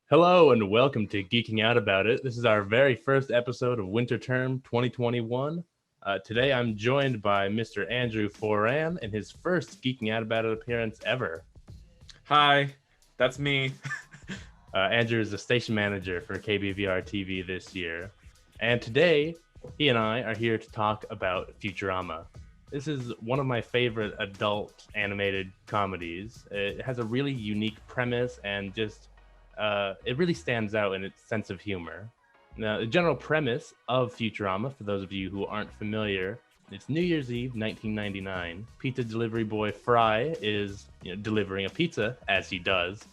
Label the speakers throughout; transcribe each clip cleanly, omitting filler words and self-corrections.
Speaker 1: Hello and welcome to Geeking Out About It. This is our very first episode of Winter Term 2021. Today I'm joined by Mr. Andrew Foran in his first Geeking Out About It appearance ever.
Speaker 2: Hi, that's me.
Speaker 1: Andrew is the station manager for KBVR TV this year. And today, he and I are here to talk about Futurama. This is one of my favorite adult animated comedies. It has a really unique premise and just it really stands out in its sense of humor. Now, the general premise of Futurama, for those of you who aren't familiar, it's New Year's Eve, 1999. Pizza delivery boy Fry is delivering a pizza, as he does,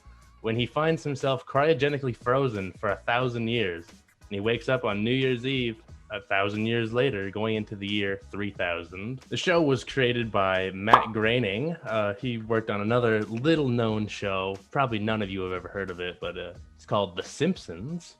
Speaker 1: when he finds himself cryogenically frozen for 1,000 years. And he wakes up on New Year's Eve 1,000 years later, going into the year 3000. The show was created by Matt Groening. He worked on another little-known show. Probably none of you have ever heard of it, but it's called The Simpsons.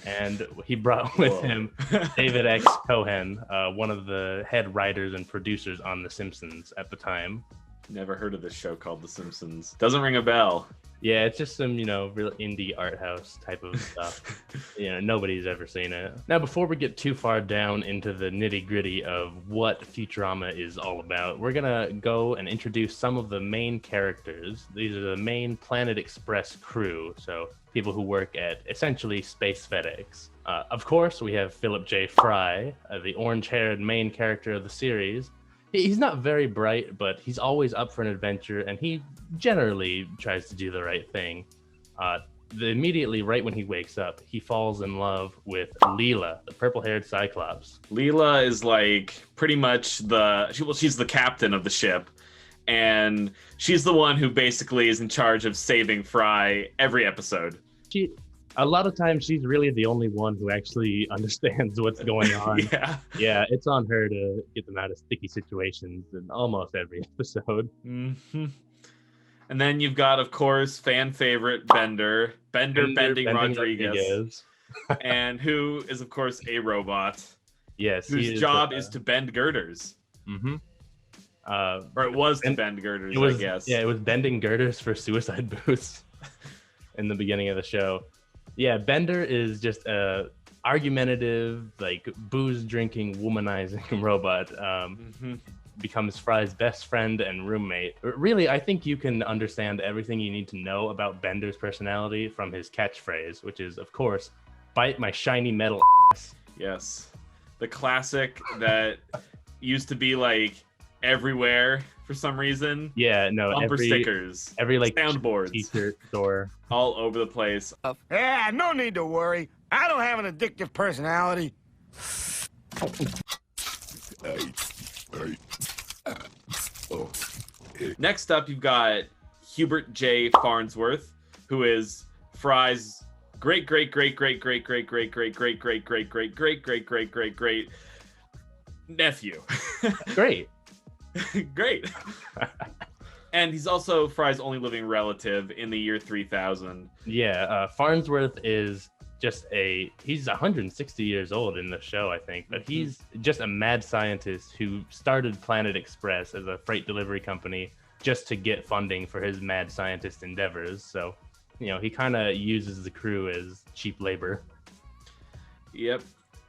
Speaker 1: And he brought with him David X. Cohen, one of the head writers and producers on The Simpsons at the time.
Speaker 2: Never heard of this show called The Simpsons. Doesn't ring a bell.
Speaker 1: Yeah, it's just some, real indie art house type of stuff. Nobody's ever seen it. Now, before we get too far down into the nitty gritty of what Futurama is all about, we're gonna go and introduce some of the main characters. These are the main Planet Express crew, so people who work at essentially Space FedEx. Of course, we have Philip J. Fry, the orange-haired main character of the series. He's not very bright, but he's always up for an adventure, and he generally tries to do the right thing. Immediately, right when he wakes up, he falls in love with Leela, the purple-haired Cyclops.
Speaker 2: Leela is like pretty much she's the captain of the ship, and she's the one who basically is in charge of saving Fry every episode.
Speaker 1: A lot of times she's really the only one who actually understands what's going on. Yeah, it's on her to get them out of sticky situations in almost every episode.
Speaker 2: Mm-hmm. And then you've got, of course, fan favorite Bender Bending Rodriguez. And who is, of course, a robot.
Speaker 1: Yes.
Speaker 2: Whose job is to bend girders.
Speaker 1: Mm-hmm.
Speaker 2: Or it was to bend girders, I guess.
Speaker 1: Yeah, it was bending girders for suicide booths in the beginning of the show. Yeah, Bender is just a argumentative, like booze-drinking, womanizing robot. Becomes Fry's best friend and roommate. Really, I think you can understand everything you need to know about Bender's personality from his catchphrase, which is, of course, "Bite my shiny metal ass."
Speaker 2: Yes, the classic that used to be like everywhere for some reason.
Speaker 1: Yeah, no,
Speaker 2: bumper stickers,
Speaker 1: every like
Speaker 2: soundboards,
Speaker 1: t-shirt store,
Speaker 2: all over the place.
Speaker 3: Yeah, no need to worry. I don't have an addictive personality.
Speaker 2: Next up, you've got Hubert J. Farnsworth, who is Fry's great nephew.
Speaker 1: Great.
Speaker 2: Great. And he's also Fry's only living relative in the year 3000.
Speaker 1: Yeah, Farnsworth is he's 160 years old in the show, I think, but he's just a mad scientist who started Planet Express as a freight delivery company just to get funding for his mad scientist endeavors. So, he kind of uses the crew as cheap labor.
Speaker 2: Yep.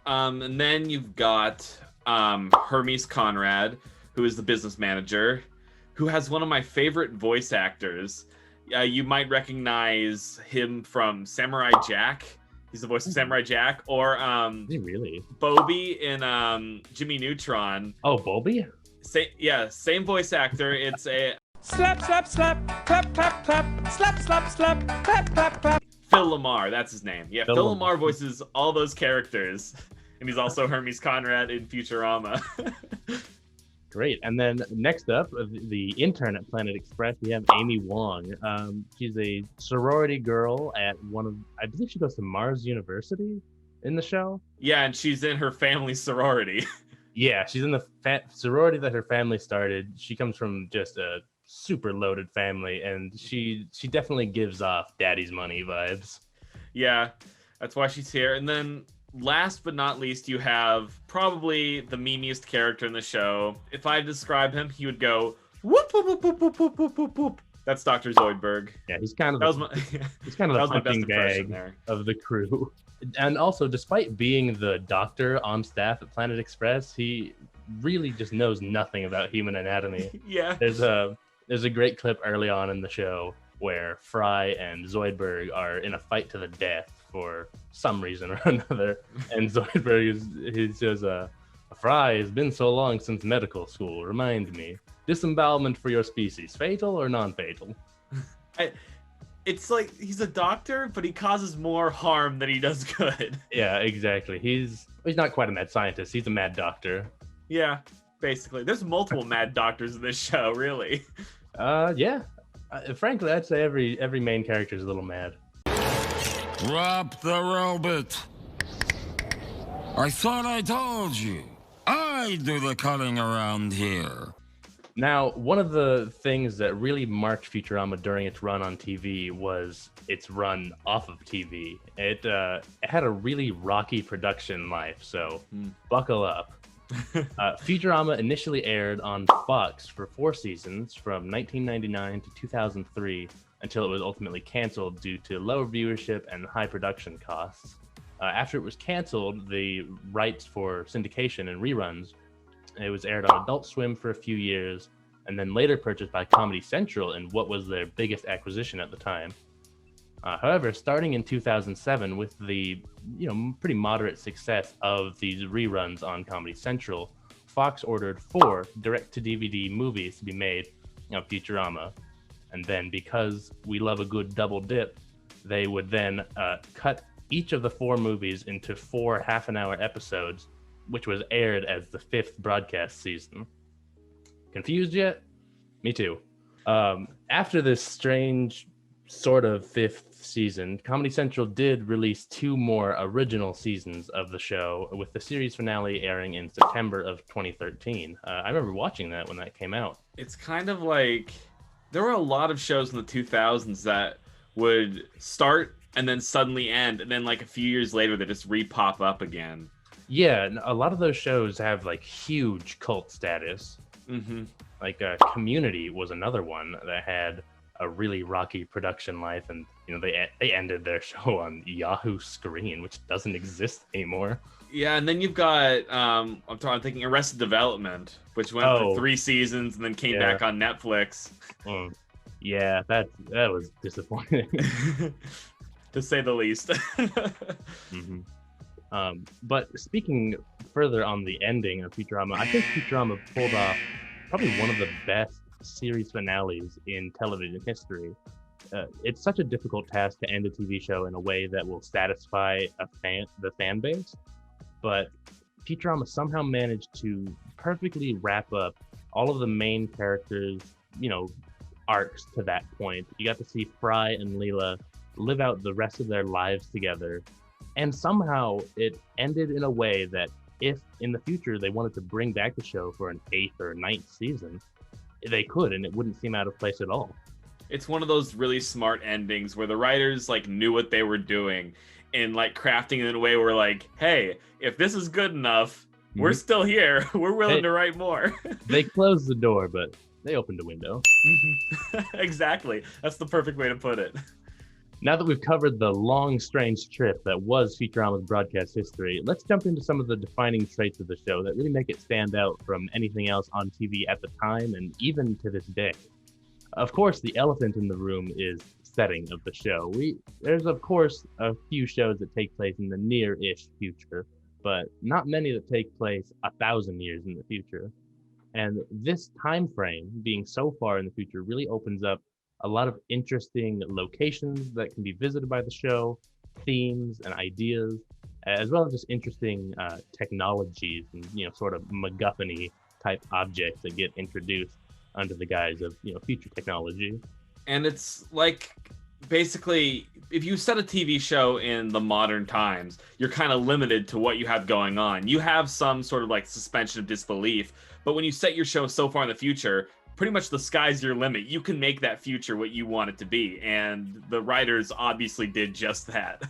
Speaker 2: And then you've got Hermes Conrad, who is the business manager, who has one of my favorite voice actors. You might recognize him from Samurai Jack. He's the voice of Samurai Jack, or
Speaker 1: really?
Speaker 2: Bobby in Jimmy Neutron.
Speaker 1: Oh, Bobby?
Speaker 2: Same voice actor. It's a
Speaker 3: Slap, slap, slap, clap, clap, clap, slap, slap, slap, clap, clap, clap.
Speaker 2: Phil Lamar, that's his name. Yeah, Phil Lamar voices all those characters, and he's also Hermes Conrad in Futurama.
Speaker 1: Great. And then next up, the intern at Planet Express, we have Amy Wong. She's a sorority girl at I believe she goes to Mars University in the show.
Speaker 2: Yeah, and she's in her family's sorority.
Speaker 1: Yeah, she's in the sorority that her family started. She comes from just a super loaded family, and she definitely gives off daddy's money vibes.
Speaker 2: Yeah, that's why she's here. And then last but not least, you have probably the memeiest character in the show. If I describe him, he would go whoop whoop whoop whoop whoop whoop whoop whoop. That's Dr. Zoidberg.
Speaker 1: Yeah, he's kind of
Speaker 2: That was my,
Speaker 1: he's kind of
Speaker 2: that
Speaker 1: the
Speaker 2: was my best
Speaker 1: punching
Speaker 2: impression
Speaker 1: bag
Speaker 2: there.
Speaker 1: of the crew. And also, despite being the doctor on staff at Planet Express, he really just knows nothing about human anatomy.
Speaker 2: Yeah.
Speaker 1: There's a great clip early on in the show where Fry and Zoidberg are in a fight to the death for some reason or another, and he says, "Fry, has been so long since medical school. Remind me, disembowelment for your species, fatal or non-fatal?"
Speaker 2: It's like he's a doctor, but he causes more harm than he does good.
Speaker 1: Yeah, exactly. He's not quite a mad scientist. He's a mad doctor.
Speaker 2: Yeah, basically. There's multiple mad doctors in this show, really.
Speaker 1: Yeah. Frankly, I'd say every main character is a little mad.
Speaker 4: Drop the robot. I thought I told you. I do the cutting around here.
Speaker 1: Now, one of the things that really marked Futurama during its run on TV was its run off of TV. It had a really rocky production life, so buckle up. Futurama initially aired on Fox for 4 seasons from 1999 to 2003 until it was ultimately canceled due to low viewership and high production costs. After it was canceled, the rights for syndication and reruns, it was aired on Adult Swim for a few years, and then later purchased by Comedy Central in what was their biggest acquisition at the time. However, starting in 2007, with the pretty moderate success of these reruns on Comedy Central, Fox ordered 4 direct-to-DVD movies to be made of Futurama. And then, because we love a good double dip, they would then cut each of the 4 movies into 4 half-an-hour episodes, which was aired as the 5th broadcast season. Confused yet? Me too. After this strange sort of 5th season, Comedy Central did release 2 more original seasons of the show, with the series finale airing in September of 2013. I remember watching that when that came out.
Speaker 2: It's kind of like there were a lot of shows in the 2000s that would start and then suddenly end, and then like a few years later they just re-pop up again.
Speaker 1: Yeah, a lot of those shows have like huge cult status.
Speaker 2: Mm-hmm.
Speaker 1: Like Community was another one that had a really rocky production life, and they ended their show on Yahoo Screen, which doesn't exist anymore.
Speaker 2: Yeah, and then you've got I'm thinking Arrested Development, which went for 3 seasons and then came back on Netflix.
Speaker 1: Yeah, that was disappointing,
Speaker 2: to say the least.
Speaker 1: Mm-hmm. But speaking further on the ending of Futurama, I think Futurama pulled off probably one of the best series finales in television history. It's such a difficult task to end a TV show in a way that will satisfy the fan base, but Futurama somehow managed to perfectly wrap up all of the main characters, arcs to that point. You got to see Fry and Leela live out the rest of their lives together, and somehow it ended in a way that if in the future they wanted to bring back the show for an 8th or 9th season, they could, and it wouldn't seem out of place at all.
Speaker 2: It's one of those really smart endings where the writers knew what they were doing and crafting it in a way where hey, if this is good enough, we're still here. We're willing to write more.
Speaker 1: They closed the door, but they opened a window.
Speaker 2: Exactly. That's the perfect way to put it.
Speaker 1: Now that we've covered the long, strange trip that was Futurama's broadcast history, let's jump into some of the defining traits of the show that really make it stand out from anything else on TV at the time and even to this day. Of course, the elephant in the room is setting of the show. There's, of course, a few shows that take place in the near-ish future, but not many that take place 1,000 years in the future. And this time frame, being so far in the future, really opens up a lot of interesting locations that can be visited by the show, themes and ideas, as well as just interesting technologies and sort of MacGuffin-y type objects that get introduced under the guise of future technology. And
Speaker 2: it's basically, if you set a TV show in the modern times, you're kind of limited to what you have going on. You have some sort of suspension of disbelief, but when you set your show so far in the future, pretty much the sky's your limit. You can make that future what you want it to be, and the writers obviously did just that.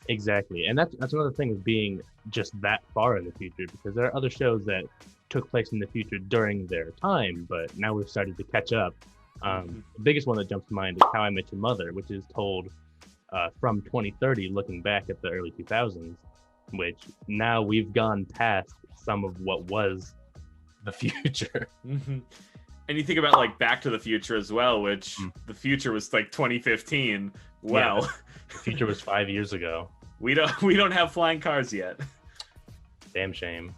Speaker 1: Exactly, and that's another thing of being just that far in the future, because there are other shows that took place in the future during their time, but now we've started to catch up The biggest one that jumps to mind is How I Met Your Mother, which is told from 2030, looking back at the early 2000s, which now we've gone past some of what was the future.
Speaker 2: And you think about like Back to the Future as well, which the future was like 2015. Well,
Speaker 1: Yeah, the future was 5 years ago.
Speaker 2: we don't have flying cars yet.
Speaker 1: Damn shame.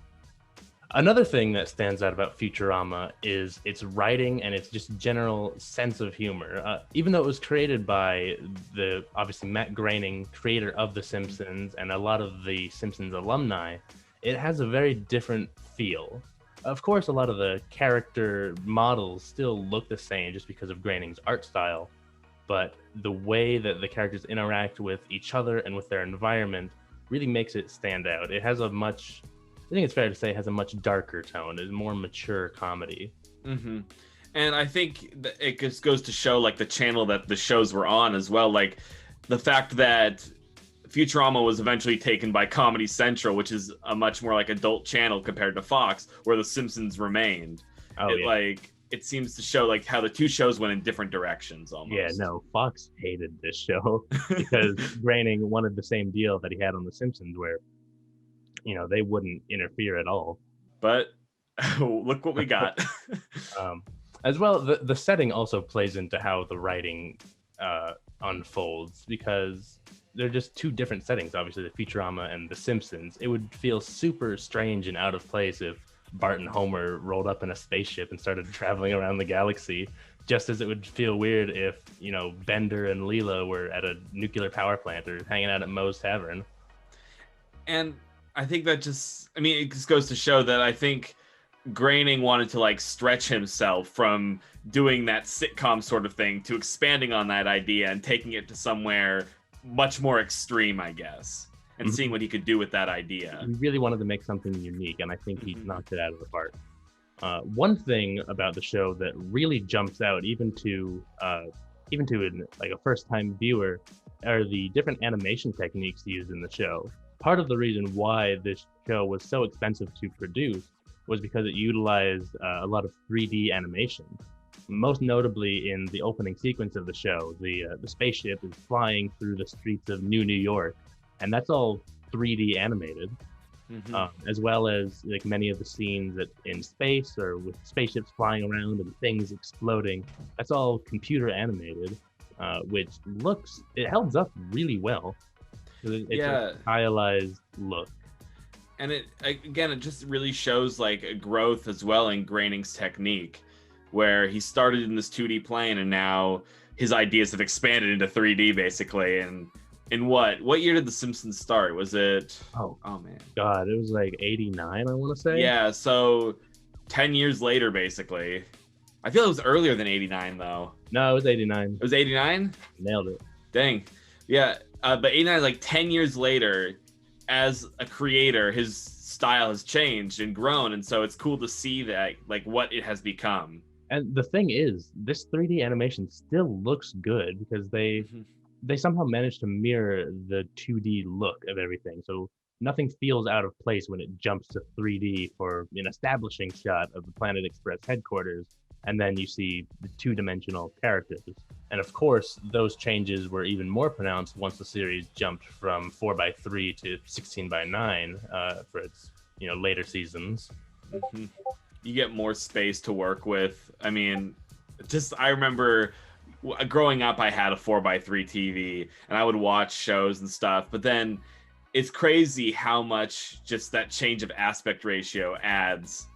Speaker 1: Another thing that stands out about Futurama is its writing and its just general sense of humor. Even though it was created by the obviously Matt Groening, creator of The Simpsons, and a lot of the Simpsons alumni, it has a very different feel. Of course, a lot of the character models still look the same just because of Groening's art style, but the way that the characters interact with each other and with their environment really makes it stand out. It has I think it's fair to say it has a much darker tone. It's a more mature comedy.
Speaker 2: And I think that it just goes to show like the channel that the shows were on as well. Like the fact that Futurama was eventually taken by Comedy Central, which is a much more like adult channel compared to Fox, where The Simpsons remained. It seems to show like how the two shows went in different directions almost.
Speaker 1: Yeah, no, Fox hated this show because Groening wanted the same deal that he had on The Simpsons, where they wouldn't interfere at all.
Speaker 2: But look what we got.
Speaker 1: As well, the setting also plays into how the writing unfolds, because they're just two different settings. Obviously, the Futurama and The Simpsons. It would feel super strange and out of place if Bart and Homer rolled up in a spaceship and started traveling around the galaxy, just as it would feel weird if, Bender and Leela were at a nuclear power plant or hanging out at Moe's Tavern.
Speaker 2: And I think that it just goes to show that I think Groening wanted to like stretch himself from doing that sitcom sort of thing to expanding on that idea and taking it to somewhere much more extreme, I guess, and seeing what he could do with that idea.
Speaker 1: He really wanted to make something unique, and I think he knocked it out of the park. One thing about the show that really jumps out, even to a first-time viewer, are the different animation techniques used in the show. Part of the reason why this show was so expensive to produce was because it utilized a lot of 3D animation. Most notably in the opening sequence of the show, the spaceship is flying through the streets of New York, and that's all 3D animated, as well as like many of the scenes in space or with spaceships flying around and things exploding. That's all computer animated, which it holds up really well. It's a stylized look.
Speaker 2: And it just really shows like a growth as well in Groening's technique, where he started in this 2D plane and now his ideas have expanded into 3D basically. And in what year did The Simpsons start? Was it? Oh man.
Speaker 1: God, it was like 89, I want to say.
Speaker 2: Yeah, so 10 years later, basically. I feel it was earlier than 89 though.
Speaker 1: No, it was 89.
Speaker 2: It was 89?
Speaker 1: Nailed it.
Speaker 2: Dang. Yeah, but 89, like 10 years later, as a creator, his style has changed and grown, and so it's cool to see that, like, what it has become.
Speaker 1: And the thing is, this 3D animation still looks good because they somehow managed to mirror the 2D look of everything. So nothing feels out of place when it jumps to 3D for an establishing shot of the Planet Express headquarters, and then you see the two-dimensional characters. And of course, those changes were even more pronounced once the series jumped from 4:3 to 16:9 for its later seasons.
Speaker 2: You get more space to work with. I mean, I remember growing up, I had a 4:3 TV, and I would watch shows and stuff. But then it's crazy how much just that change of aspect ratio adds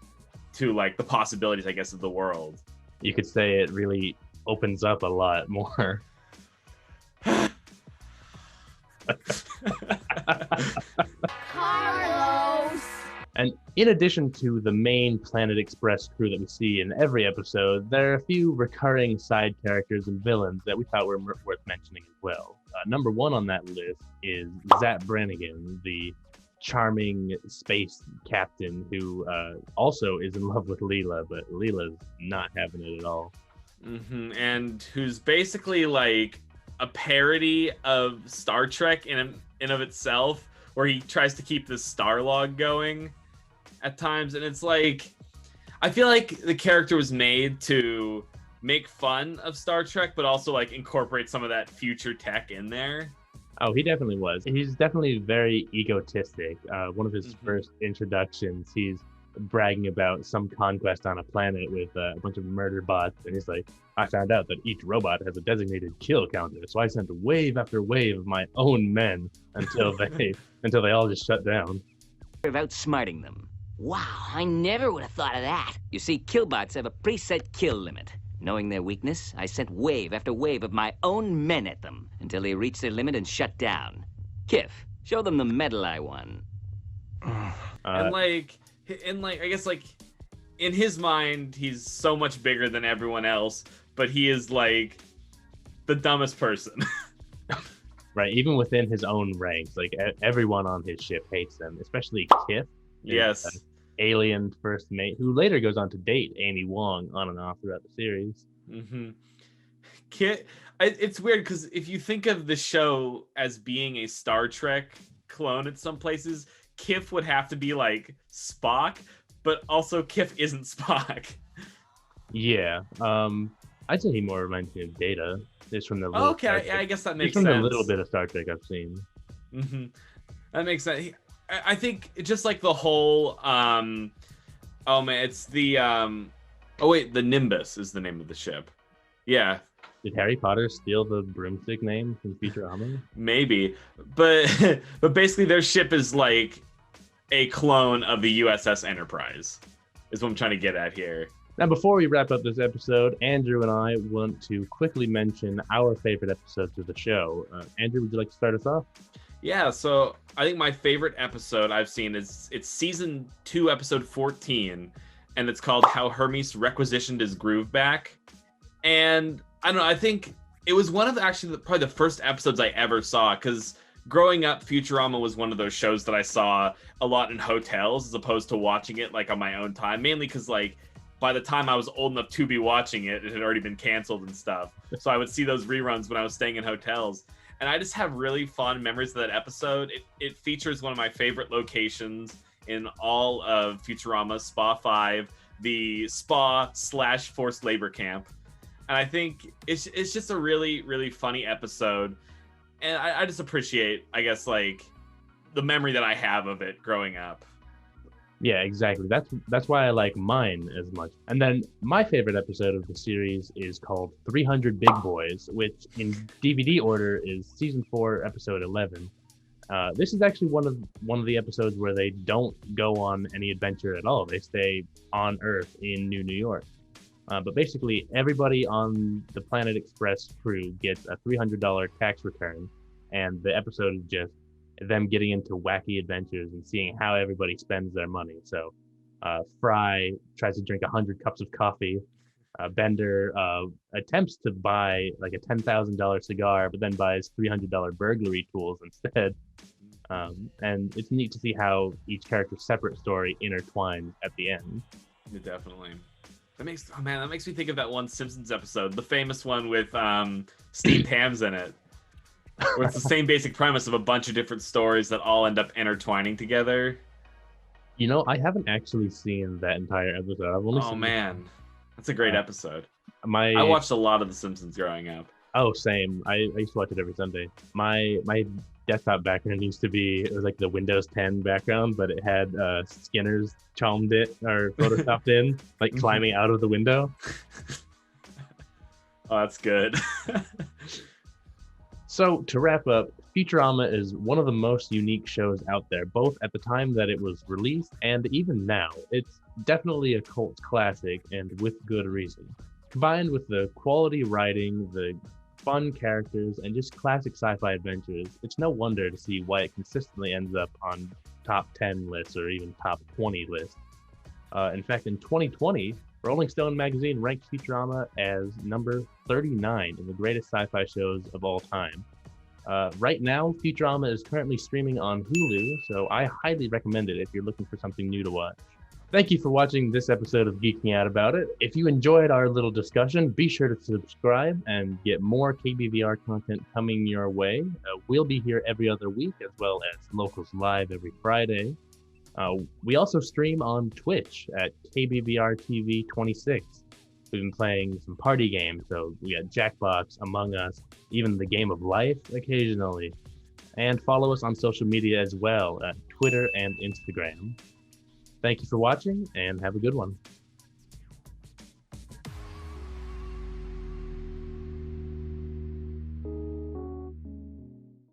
Speaker 2: to like the possibilities, I guess, of the world.
Speaker 1: You could say it really opens up a lot more.
Speaker 5: Carlos!
Speaker 1: And in addition to the main Planet Express crew that we see in every episode, there are a few recurring side characters and villains that we thought were worth mentioning as well. Number one on that list is Zap Brannigan, the charming space captain who also is in love with Leela, but Leela's not having it at all.
Speaker 2: And who's basically like a parody of Star Trek in of itself, where he tries to keep this star log going at times, and it's like, I feel like the character was made to make fun of Star Trek, but also like incorporate some of that future tech in there.
Speaker 1: Oh, he definitely was. He's definitely very egotistic. One of his first introductions, he's bragging about some conquest on a planet with a bunch of murder bots, and he's like, I found out that each robot has a designated kill counter, so I sent wave after wave of my own men until they all just shut down.
Speaker 5: Of outsmarting them. Wow, I never would have thought of that. You see, killbots have a preset kill limit. Knowing their weakness, I sent wave after wave of my own men at them until they reached their limit and shut down. Kif, show them the medal I won.
Speaker 2: And I guess like in his mind, he's so much bigger than everyone else, but he is like the dumbest person.
Speaker 1: Right, even within his own ranks, like everyone on his ship hates him, especially Kif.
Speaker 2: Yes.
Speaker 1: Alien first mate, who later goes on to date Amy Wong on and off throughout the series.
Speaker 2: It's weird because if you think of the show as being a Star Trek clone at some places, Kif would have to be like Spock, but also Kif isn't Spock.
Speaker 1: Yeah, I'd say he more reminds me of Data. Just from the
Speaker 2: I guess that makes
Speaker 1: from
Speaker 2: sense.
Speaker 1: The little bit of Star Trek I've seen.
Speaker 2: That makes sense. I think just like the whole it's the the Nimbus is the name of the ship. Yeah.
Speaker 1: Did Harry Potter steal the broomstick name from Futurama?
Speaker 2: Maybe, but basically their ship is like a clone of the USS Enterprise is what I'm trying to get at here.
Speaker 1: Now, before we wrap up this episode, Andrew and I want to quickly mention our favorite episodes of the show. Andrew, would you like to start us off?
Speaker 2: Yeah, so I think my favorite episode I've seen it's season 2, episode 14, and it's called How Hermes Requisitioned His Groove Back. And I don't know, I think it was one of probably the first episodes I ever saw, because growing up, Futurama was one of those shows that I saw a lot in hotels as opposed to watching it like on my own time, mainly because like by the time I was old enough to be watching it, it had already been canceled and stuff. So I would see those reruns when I was staying in hotels. And I just have really fond memories of that episode. It features one of my favorite locations in all of Futurama, Spa 5, the spa/forced labor camp. And I think it's just a really, really funny episode. And I just appreciate, I guess, like the memory that I have of it growing up.
Speaker 1: Yeah, exactly. That's why I like mine as much. And then my favorite episode of the series is called 300 Big Boys, which in DVD order is season 4, episode 11. This is actually one of the episodes where they don't go on any adventure at all. They stay on Earth in New York. But basically, everybody on the Planet Express crew gets a $300 tax return, and the episode is just them getting into wacky adventures and seeing how everybody spends their money. So Fry tries to drink 100 cups of coffee. Bender attempts to buy like a $10,000 cigar, but then buys $300 burglary tools instead. And it's neat to see how each character's separate story intertwines at the end.
Speaker 2: Yeah, definitely. That makes me think of that one Simpsons episode, the famous one with steamed hams in it. Where it's the same basic premise of a bunch of different stories that all end up intertwining together.
Speaker 1: You know, I haven't actually seen that entire episode. I've only
Speaker 2: man, that's a great episode.
Speaker 1: I
Speaker 2: watched a lot of The Simpsons growing up.
Speaker 1: Oh, same. I used to watch it every Sunday. My desktop background used to be, it was like the Windows 10 background, but it had Skinner's chalmed it or photoshopped in, like climbing out of the window.
Speaker 2: Oh, that's good.
Speaker 1: So to wrap up, Futurama is one of the most unique shows out there, both at the time that it was released and even now. It's definitely a cult classic, and with good reason. Combined with the quality writing, the fun characters, and just classic sci-fi adventures, it's no wonder to see why it consistently ends up on top 10 lists or even top 20 lists. In fact, in 2020, Rolling Stone magazine ranked Futurama as number 39 in the greatest sci-fi shows of all time. Right now, Futurama is currently streaming on Hulu, so I highly recommend it if you're looking for something new to watch. Thank you for watching this episode of Geeking Out About It. If you enjoyed our little discussion, be sure to subscribe and get more KBVR content coming your way. We'll be here every other week, as well as Locals Live every Friday. We also stream on Twitch at KBVR TV 26. We've been playing some party games, so we got Jackbox, Among Us, even the game of life occasionally. And follow us on social media as well at Twitter and Instagram. Thank you for watching, and have a good one.